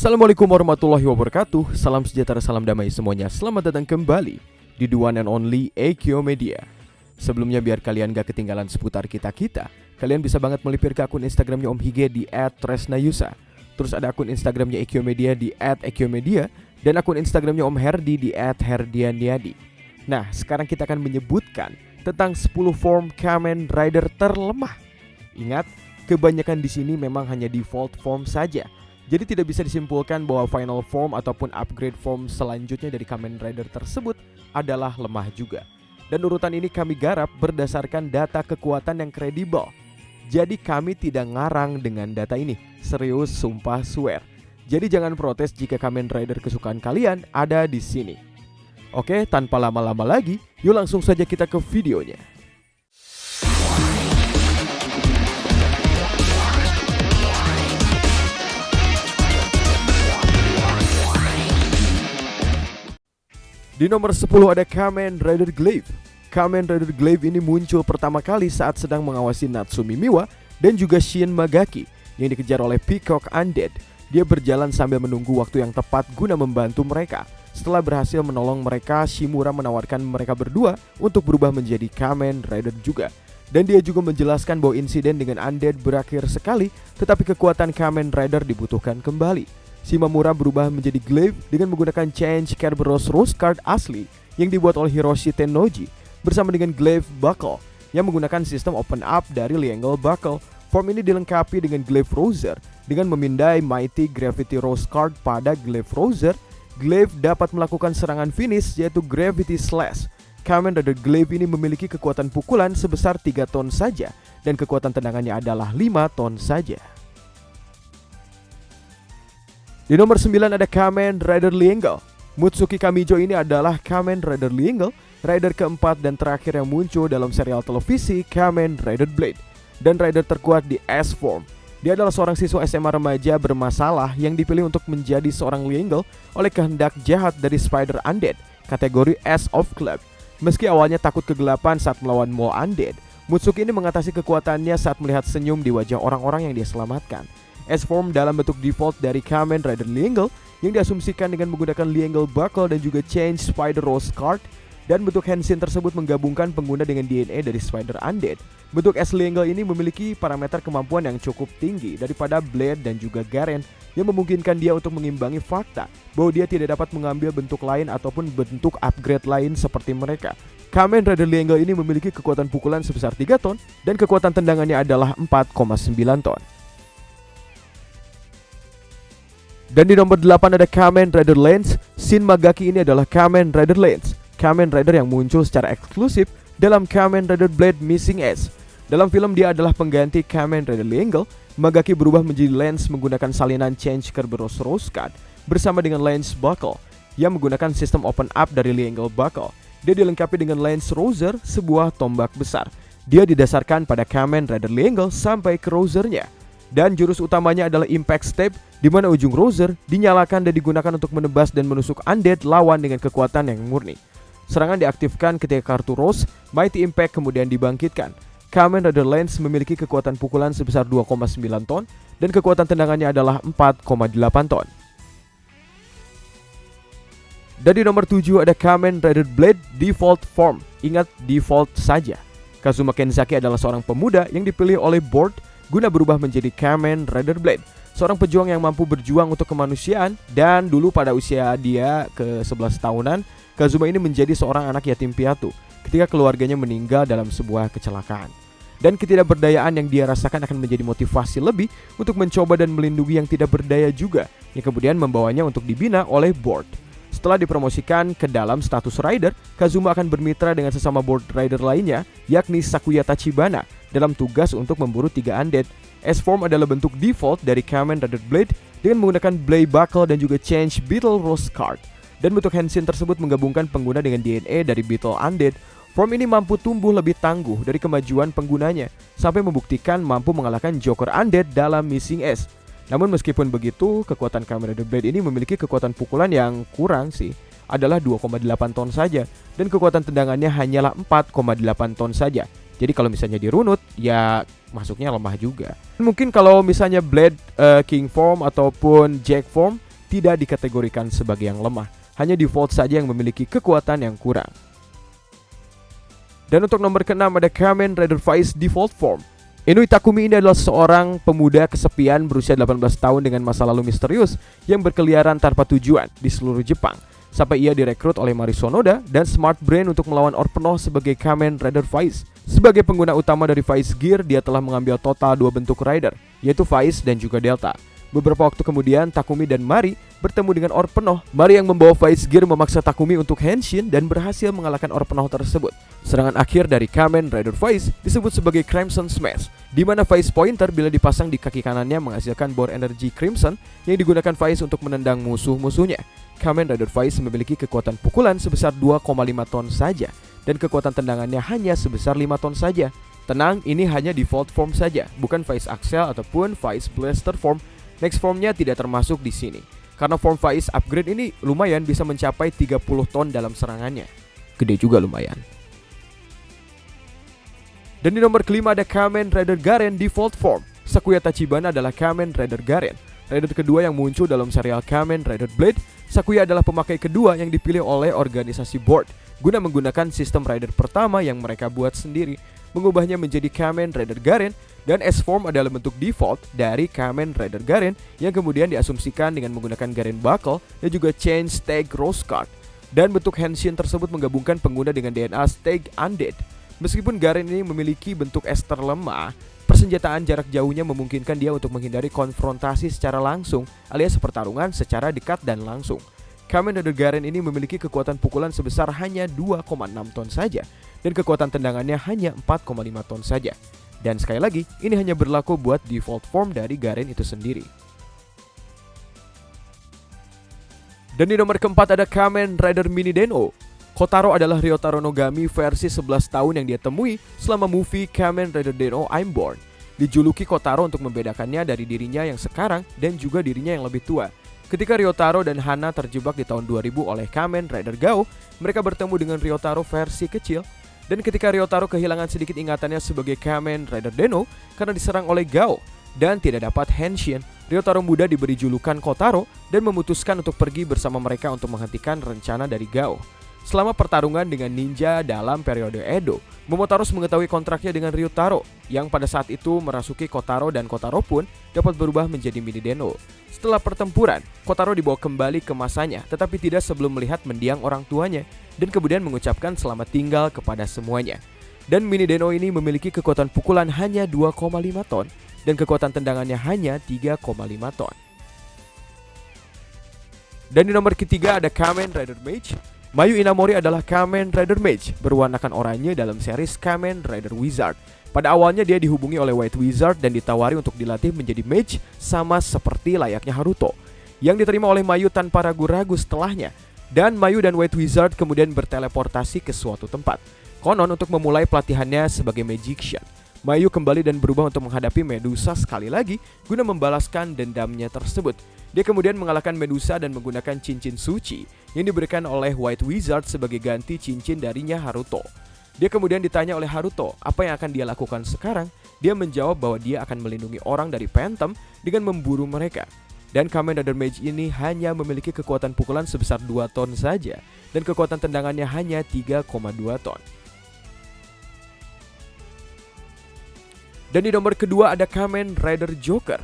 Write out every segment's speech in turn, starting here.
Assalamualaikum warahmatullahi wabarakatuh. Salam sejahtera, salam damai semuanya. Selamat datang kembali di The One and Only Eikyo Media. Sebelumnya biar kalian gak ketinggalan seputar kita-kita, kalian bisa banget melipir ke akun Instagramnya Om Hige di @tresnayusa. Terus ada akun Instagramnya Eikyo Media di @eikyomedia, dan akun Instagramnya Om Herdi di @herdianiadi. Nah, sekarang kita akan menyebutkan tentang 10 form Kamen Rider terlemah. Ingat, kebanyakan di sini memang hanya default form saja. Jadi tidak bisa disimpulkan bahwa final form ataupun upgrade form selanjutnya dari Kamen Rider tersebut adalah lemah juga. Dan urutan ini kami garap berdasarkan data kekuatan yang kredibel. Jadi kami tidak ngarang dengan data ini. Serius, sumpah, swear. Jadi jangan protes jika Kamen Rider kesukaan kalian ada di sini. Oke, tanpa lama-lama lagi, yuk langsung saja kita ke videonya. Di nomor 10 ada Kamen Rider Glaive. Kamen Rider Glaive ini muncul pertama kali saat sedang mengawasi Natsumi Miwa dan juga Shin Magaki yang dikejar oleh Peacock Undead. Dia berjalan sambil menunggu waktu yang tepat guna membantu mereka. Setelah berhasil menolong mereka, Shimura menawarkan mereka berdua untuk berubah menjadi Kamen Rider juga. Dan dia juga menjelaskan bahwa insiden dengan Undead berakhir sekali, tetapi kekuatan Kamen Rider dibutuhkan kembali. Shimamura berubah menjadi Glaive dengan menggunakan Change Kerberos Rose Card asli yang dibuat oleh Hiroshi Tennoji bersama dengan Glaive Buckle yang menggunakan sistem open up dari Liangle Buckle. Form ini dilengkapi dengan Glaive Roser. Dengan memindai Mighty Gravity Rose Card pada Glaive Roser, Glaive dapat melakukan serangan finish yaitu Gravity Slash. Kamen Rider Glaive ini memiliki kekuatan pukulan sebesar 3 ton saja dan kekuatan tendangannya adalah 5 ton saja. Di nomor 9 ada Kamen Rider Liangle. Mutsuki Kamijo ini adalah Kamen Rider Liangle, rider keempat dan terakhir yang muncul dalam serial televisi Kamen Rider Blade, dan rider terkuat di S-Form. Dia adalah seorang siswa SMA remaja bermasalah yang dipilih untuk menjadi seorang Liangle oleh kehendak jahat dari Spider Undead, kategori S of Club. Meski awalnya takut kegelapan saat melawan Mole Undead, Mutsuki ini mengatasi kekuatannya saat melihat senyum di wajah orang-orang yang dia selamatkan. S-Form dalam bentuk default dari Kamen Rider Liangle yang diasumsikan dengan menggunakan Liangle Buckle dan juga Change Spider Rose Card, dan bentuk Henshin tersebut menggabungkan pengguna dengan DNA dari Spider Undead. Bentuk S-Liangle ini memiliki parameter kemampuan yang cukup tinggi daripada Blade dan juga Garen yang memungkinkan dia untuk mengimbangi fakta bahwa dia tidak dapat mengambil bentuk lain ataupun bentuk upgrade lain seperti mereka. Kamen Rider Liangle ini memiliki kekuatan pukulan sebesar 3 ton dan kekuatan tendangannya adalah 4,9 ton. Dan di nomor 8 ada Kamen Rider Lance. Shin Magaki ini adalah Kamen Rider Lance, Kamen Rider yang muncul secara eksklusif dalam Kamen Rider Blade Missing Ace. Dalam film dia adalah pengganti Kamen Rider Liangle. Magaki berubah menjadi Lance menggunakan salinan Change Kerberos Rose Card bersama dengan Lance Buckle yang menggunakan sistem open up dari Liangle Buckle. Dia dilengkapi dengan Lance Roser, sebuah tombak besar. Dia didasarkan pada Kamen Rider Liangle sampai ke Rosernya. Dan jurus utamanya adalah Impact Step, di mana ujung Roser dinyalakan dan digunakan untuk menebas dan menusuk Undead lawan dengan kekuatan yang murni. Serangan diaktifkan ketika kartu Rose, Mighty Impact kemudian dibangkitkan. Kamen Rider Lance memiliki kekuatan pukulan sebesar 2,9 ton dan kekuatan tendangannya adalah 4,8 ton. Dan di nomor 7 ada Kamen Rider Blade Default Form. Ingat, default saja. Kazuma Kenzaki adalah seorang pemuda yang dipilih oleh board guna berubah menjadi Kamen Rider Blade, seorang pejuang yang mampu berjuang untuk kemanusiaan. Dan dulu pada usia dia ke 11 tahunan, Kazuma ini menjadi seorang anak yatim piatu ketika keluarganya meninggal dalam sebuah kecelakaan. Dan ketidakberdayaan yang dia rasakan akan menjadi motivasi lebih untuk mencoba dan melindungi yang tidak berdaya juga, yang kemudian membawanya untuk dibina oleh board. Setelah dipromosikan ke dalam status rider, Kazuma akan bermitra dengan sesama board rider lainnya, yakni Sakuya Tachibana, dalam tugas untuk memburu 3 Undead. S-Form adalah bentuk default dari Kamen Rider Blade dengan menggunakan Blade Buckle dan juga Change Beetle Rose Card. Dan bentuk Henshin tersebut menggabungkan pengguna dengan DNA dari Beetle Undead. Form ini mampu tumbuh lebih tangguh dari kemajuan penggunanya, sampai membuktikan mampu mengalahkan Joker Undead dalam Missing Ace. Namun meskipun begitu, kekuatan Kamen Rider Blade ini memiliki kekuatan pukulan yang kurang sih, adalah 2,8 ton saja, dan kekuatan tendangannya hanyalah 4,8 ton saja. Jadi kalau misalnya dirunut, ya masuknya lemah juga. Mungkin kalau misalnya Blade King Form ataupun Jack Form, tidak dikategorikan sebagai yang lemah, hanya default saja yang memiliki kekuatan yang kurang. Dan untuk nomor ke-6 ada Kamen Rider Faiz Default Form. Inui Takumi ini adalah seorang pemuda kesepian berusia 18 tahun dengan masa lalu misterius yang berkeliaran tanpa tujuan di seluruh Jepang, sampai ia direkrut oleh Mari Sonoda dan Smart Brain untuk melawan Orpenoh sebagai Kamen Rider Faiz. Sebagai pengguna utama dari Faiz Gear, dia telah mengambil total 2 bentuk rider, yaitu Faiz dan juga Delta. Beberapa waktu kemudian, Takumi dan Mari bertemu dengan Orpenoh. Mari yang membawa Faiz Gear memaksa Takumi untuk henshin dan berhasil mengalahkan Orpenoh tersebut. Serangan akhir dari Kamen Rider Faiz disebut sebagai Crimson Smash, di mana Faiz Pointer bila dipasang di kaki kanannya menghasilkan bor energi Crimson yang digunakan Faiz untuk menendang musuh-musuhnya. Kamen Rider Faiz memiliki kekuatan pukulan sebesar 2,5 ton saja, dan kekuatan tendangannya hanya sebesar 5 ton saja. Tenang, ini hanya default form saja, bukan Faiz Axel ataupun Faiz Blaster Form. Next formnya tidak termasuk di sini, karena form Faiz upgrade ini lumayan bisa mencapai 30 ton dalam serangannya. Gede juga lumayan. Dan di nomor kelima ada Kamen Rider Garen Default Form. Sakuya Tachibana adalah Kamen Rider Garen, rider kedua yang muncul dalam serial Kamen Rider Blade. Sakuya adalah pemakai kedua yang dipilih oleh organisasi board guna menggunakan sistem rider pertama yang mereka buat sendiri, mengubahnya menjadi Kamen Rider Garen, dan S-Form adalah bentuk default dari Kamen Rider Garen yang kemudian diasumsikan dengan menggunakan Garen Buckle dan juga Chain Stag Rose Card. Dan bentuk henshin tersebut menggabungkan pengguna dengan DNA Stag Undead. Meskipun Garen ini memiliki bentuk es terlemah, persenjataan jarak jauhnya memungkinkan dia untuk menghindari konfrontasi secara langsung alias pertarungan secara dekat dan langsung. Kamen Rider Garen ini memiliki kekuatan pukulan sebesar hanya 2,6 ton saja, dan kekuatan tendangannya hanya 4,5 ton saja. Dan sekali lagi, ini hanya berlaku buat default form dari Garen itu sendiri. Dan di nomor keempat ada Kamen Rider Mini Den-O. Kotaro adalah Ryotaro Nogami versi 11 tahun yang dia temui selama movie Kamen Rider Den-O I'm Born. Dijuluki Kotaro untuk membedakannya dari dirinya yang sekarang dan juga dirinya yang lebih tua. Ketika Ryotaro dan Hana terjebak di tahun 2000 oleh Kamen Rider Gao, mereka bertemu dengan Ryotaro versi kecil. Dan ketika Ryotaro kehilangan sedikit ingatannya sebagai Kamen Rider Den-O karena diserang oleh Gao dan tidak dapat henshin, Ryotaro muda diberi julukan Kotaro dan memutuskan untuk pergi bersama mereka untuk menghentikan rencana dari Gao. Selama pertarungan dengan ninja dalam periode Edo, Momotaro mengetahui kontraknya dengan Ryotaro, yang pada saat itu merasuki Kotaro, dan Kotaro pun dapat berubah menjadi Mini Den-O. Setelah pertempuran, Kotaro dibawa kembali ke masanya, tetapi tidak sebelum melihat mendiang orang tuanya, dan kemudian mengucapkan selamat tinggal kepada semuanya. Dan Mini Den-O ini memiliki kekuatan pukulan hanya 2,5 ton, dan kekuatan tendangannya hanya 3,5 ton. Dan di nomor ketiga ada Kamen Rider Mage. Mayu Inamori adalah Kamen Rider Mage berwarnakan oranye dalam series Kamen Rider Wizard. Pada awalnya dia dihubungi oleh White Wizard dan ditawari untuk dilatih menjadi mage sama seperti layaknya Haruto, yang diterima oleh Mayu tanpa ragu-ragu setelahnya. Dan Mayu dan White Wizard kemudian berteleportasi ke suatu tempat, konon untuk memulai pelatihannya sebagai magician. Mayu kembali dan berubah untuk menghadapi Medusa sekali lagi guna membalaskan dendamnya tersebut. Dia kemudian mengalahkan Medusa dan menggunakan cincin suci yang diberikan oleh White Wizard sebagai ganti cincin darinya Haruto. Dia kemudian ditanya oleh Haruto apa yang akan dia lakukan sekarang. Dia menjawab bahwa dia akan melindungi orang dari Phantom dengan memburu mereka. Dan Kamen Rider Mage ini hanya memiliki kekuatan pukulan sebesar 2 ton saja, dan kekuatan tendangannya hanya 3,2 ton. Dan di nomor kedua ada Kamen Rider Joker.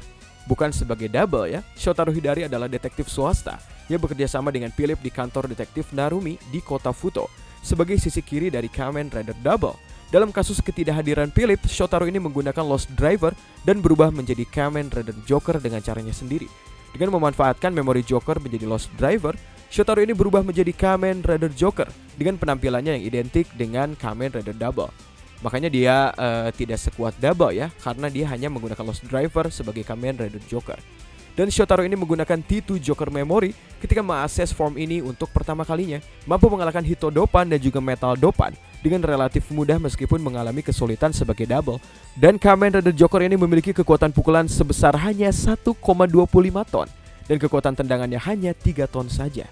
Bukan sebagai double ya, Shotaro Hidari adalah detektif swasta yang bekerja sama dengan Philip di kantor detektif Narumi di kota Futo sebagai sisi kiri dari Kamen Rider Double. Dalam kasus ketidakhadiran Philip, Shotaro ini menggunakan Lost Driver dan berubah menjadi Kamen Rider Joker dengan caranya sendiri. Dengan memanfaatkan memori Joker menjadi Lost Driver, Shotaro ini berubah menjadi Kamen Rider Joker dengan penampilannya yang identik dengan Kamen Rider Double. Makanya dia tidak sekuat Double ya, karena dia hanya menggunakan Lost Driver sebagai Kamen Rider Joker. Dan Shotaro ini menggunakan T2 Joker Memory ketika mengakses form ini untuk pertama kalinya, mampu mengalahkan Hito Dopan dan juga Metal Dopan dengan relatif mudah meskipun mengalami kesulitan sebagai Double. Dan Kamen Rider Joker ini memiliki kekuatan pukulan sebesar hanya 1,25 ton dan kekuatan tendangannya hanya 3 ton saja.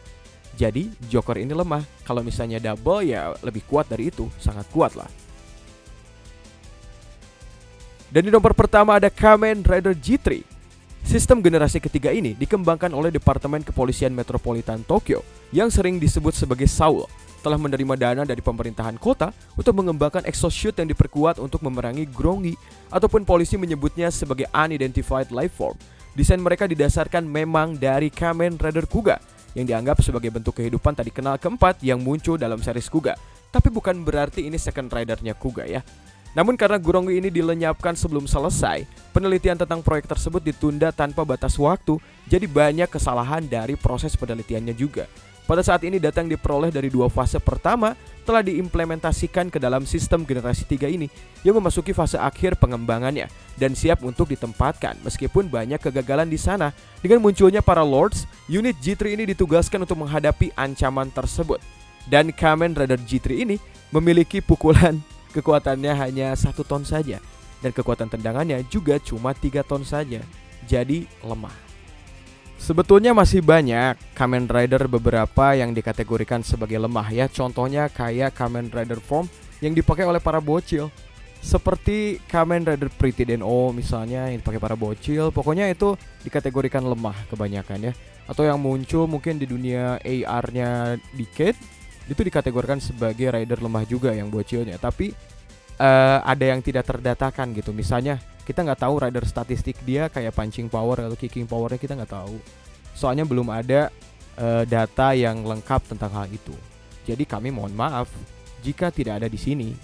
Jadi Joker ini lemah, kalau misalnya Double ya lebih kuat dari itu, sangat kuat lah. Dan di nomor pertama ada Kamen Rider G3. Sistem generasi ketiga ini dikembangkan oleh Departemen Kepolisian Metropolitan Tokyo yang sering disebut sebagai SAUL, telah menerima dana dari pemerintahan kota untuk mengembangkan exosuit yang diperkuat untuk memerangi Grongi, ataupun polisi menyebutnya sebagai Unidentified Life Form. Desain mereka didasarkan memang dari Kamen Rider Kuga yang dianggap sebagai bentuk kehidupan tadi kenal keempat yang muncul dalam series Kuga. Tapi bukan berarti ini second ridernya Kuga ya. Namun karena Grongi ini dilenyapkan sebelum selesai, penelitian tentang proyek tersebut ditunda tanpa batas waktu, jadi banyak kesalahan dari proses penelitiannya juga. Pada saat ini data yang diperoleh dari 2 fase pertama telah diimplementasikan ke dalam sistem generasi 3 ini yang memasuki fase akhir pengembangannya dan siap untuk ditempatkan meskipun banyak kegagalan di sana. Dengan munculnya para Lords, unit G3 ini ditugaskan untuk menghadapi ancaman tersebut. Dan Kamen Rider G3 ini memiliki pukulan kekuatannya hanya 1 ton saja dan kekuatan tendangannya juga cuma 3 ton saja, jadi lemah. Sebetulnya masih banyak Kamen Rider beberapa yang dikategorikan sebagai lemah ya. Contohnya kayak Kamen Rider Form yang dipakai oleh para bocil, seperti Kamen Rider Pretty Den-O misalnya yang dipakai para bocil. Pokoknya itu dikategorikan lemah kebanyakan ya. Atau yang muncul mungkin di dunia AR-nya Decade, itu dikategorikan sebagai rider lemah juga yang bocilnya. Tapi ada yang tidak terdatakan gitu. Misalnya kita nggak tahu rider statistik dia kayak punching power atau kicking powernya, kita nggak tahu. Soalnya belum ada data yang lengkap tentang hal itu. Jadi kami mohon maaf jika tidak ada di sini.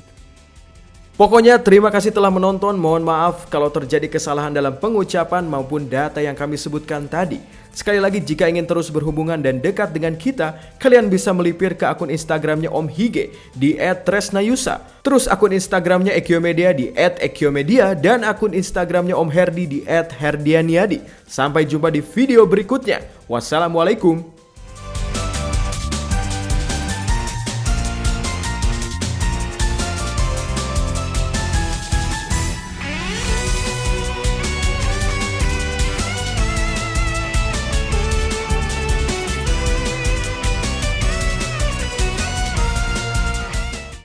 Pokoknya terima kasih telah menonton. Mohon maaf kalau terjadi kesalahan dalam pengucapan maupun data yang kami sebutkan tadi. Sekali lagi, jika ingin terus berhubungan dan dekat dengan kita, kalian bisa melipir ke akun Instagramnya Om Hige di @tresnayusa. Terus akun Instagramnya Ekyomedia di @ekyomedia dan akun Instagramnya Om Herdi di @herdianiadi. Sampai jumpa di video berikutnya. Wassalamualaikum.